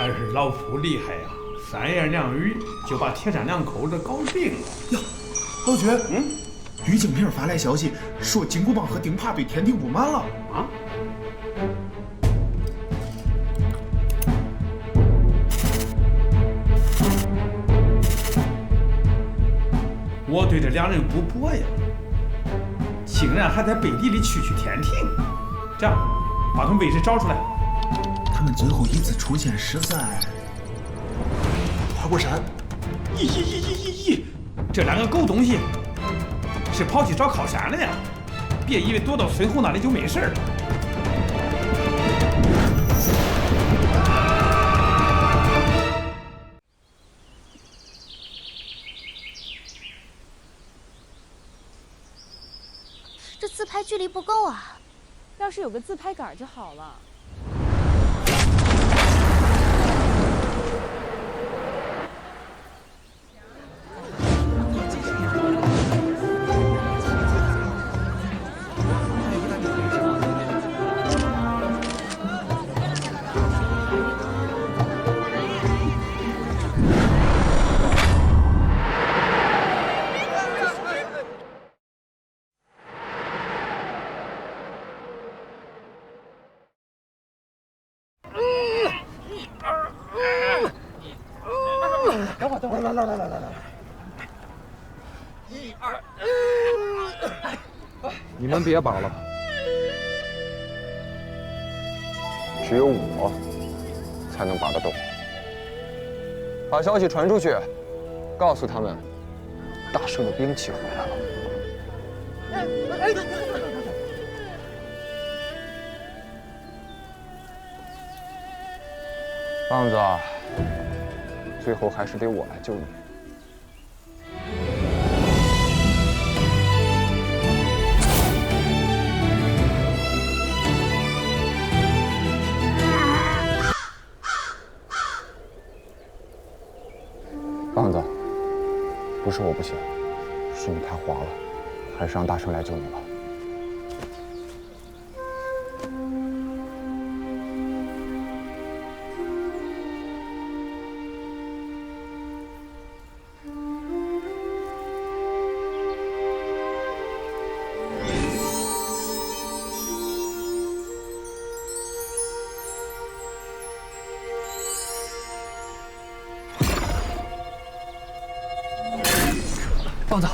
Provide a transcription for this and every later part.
還是老夫厲害呀！3言2語就把鐵山2口子搞定了。呀，老君，吕景平发来消息說金箍棒和钉耙被天庭布满了啊！我对这2人不薄呀，竟然还在背地里蛐天庭。这样，把他们位置找出来。他们最后一次出现是在花果山。咦！这2个狗东西是跑去找靠山了呀！别以为躲到孙红那里就没事了。这自拍距离不够啊！要是有个自拍杆就好了。来，1、2，你们别绑了，只有我才能拔得动。把消息传出去，告诉他们，大圣的兵器回来了。棒子，最后还是得我来救你。棒子，不是我不行，是你太滑了，还是让大圣来救你吧。棒子，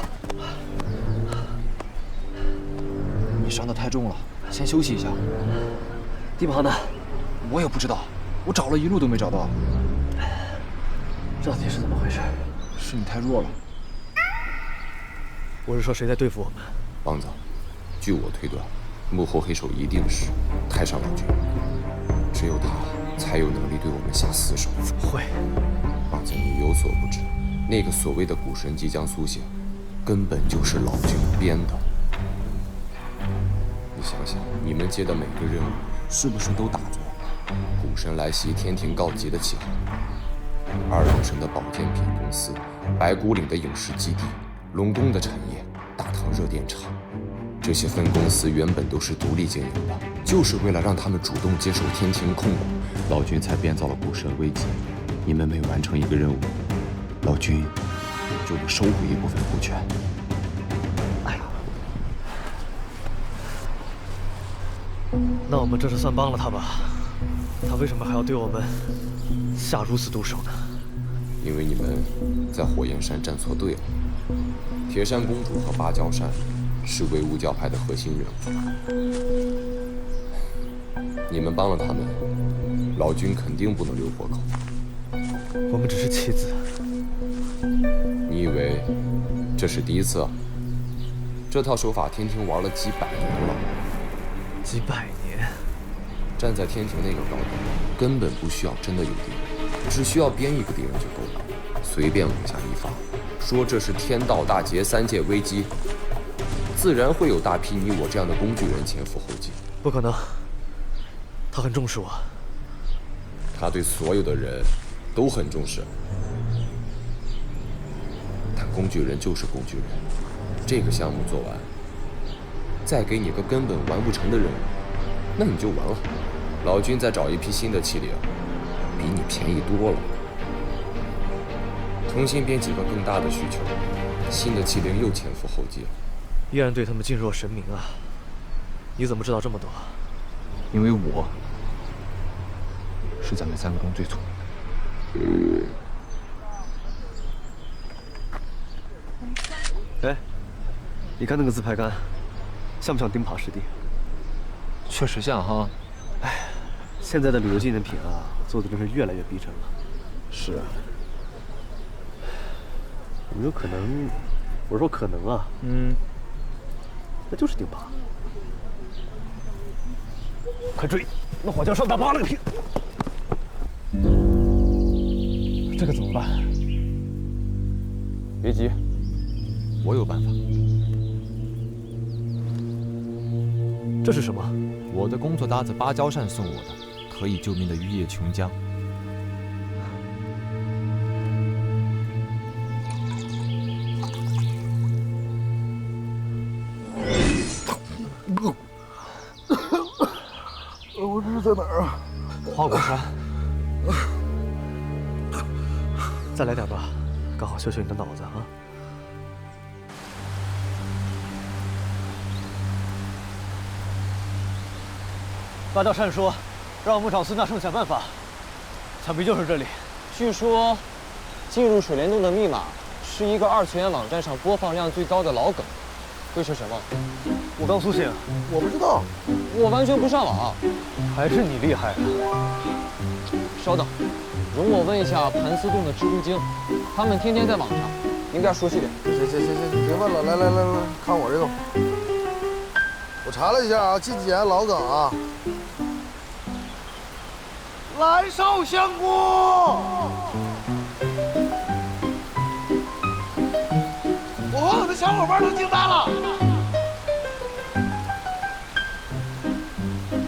你伤得太重了，先休息一下。地旁呢？我也不知道，我找了一路都没找到。到底是怎么回事？是你太弱了。我是说谁在对付我们？棒子，据我推断，幕后黑手一定是太上老君，只有他才有能力对我们下死手。怎么会？棒子，你有所不知，那个所谓的古神即将苏醒，根本就是老君編的。你想想，你們接的每個任務，是不是都打着古神來襲、天庭告急的旗號？二郎神的保健品公司、白骨嶺的影視基地、龍宮的產業、大唐熱電廠，這些分公司原本都是獨立經營的，就是為了讓他們主動接受天庭控股，老君才編造了古神危機。你們每完成一個任務，老君就會收回一部分股權。哎呀，那我們這是算幫了他吧？他為什麼還要對我們下如此毒手呢？因為你們在火焰山站錯隊了。鐵山公主和芭蕉山是唯物教派的核心人物，你們幫了他們，老君肯定不能留活口。我們只是棋子。你以為這是第一次？這套手法天庭玩了幾百年了。幾百年？站在天庭那個高度，根本不需要真的有敵人，只需要編一個敵人就夠了。隨便往下一發，說這是天道大劫3界危機，自然會有大批你我這樣的工具人前赴後繼。不可能，他很重視我。他對所有的人都很重視，但工具人就是工具人。這個項目做完，再給你個根本完不成的任務，那你就完了。老君再找一批新的器靈，比你便宜多了。重新编几个更大的需求，新的欺凌又前赴后继了。依然对他们敬若神明啊！你怎么知道这么多？因为我是咱们3个中最聪明的。哎，你看那个自拍杆，像不像钉耙师弟？确实像哈。哎，现在的旅游纪念品啊，做的真是越来越逼真了。是啊。有没有可能？我说可能啊。那就是钉耙。快追！那火枪上大扒了个屁！这个怎么办？别急，我有办法。这是什么？我的工作搭子芭蕉扇送我的，可以救命的玉叶琼浆。我这是在哪儿啊？花果山。再来点吧，刚好修修你的脑子啊。芭蕉扇说，让我们找孙大圣想办法，想必就是这里。据说，进入水帘洞的密码是一个2次元网站上播放量最高的老梗，会是什么？我刚苏醒，我不知道，我完全不上网。还是你厉害啊！稍等，容我问一下盘丝洞的蜘蛛精，他们天天在网上，应该熟悉点。行，别问了，来，看我这个。我查了一下啊，近几年老梗啊，来烧香锅。我的小伙伴都惊呆了。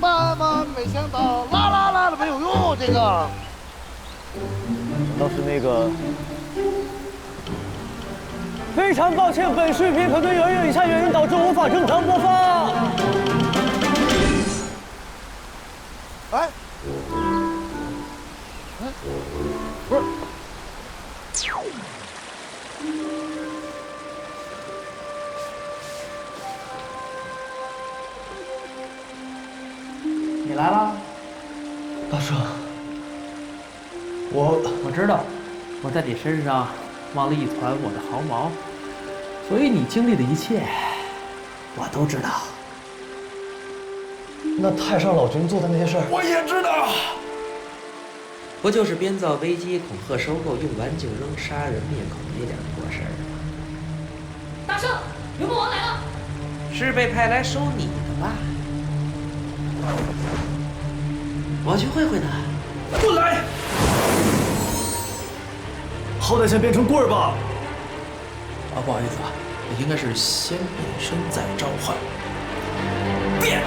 万万没想到，啦的没有用，这个。难道是那个？非常抱歉，本视频可能由于以下原因导致无法正常播放。哎，不是。你来了，大圣，我知道，我在你身上忘了一团我的毫毛，所以你经历的一切，我都知道。那太上老君做的那些事儿，我也知道。不就是编造危机、恐吓、收购、用完就扔、杀人灭口那点破事儿？大圣，牛魔王来了！是被派来收你的吧？我去会会他。不来！好歹先变成棍儿吧。啊，不好意思啊，应该是先变身再召唤。变！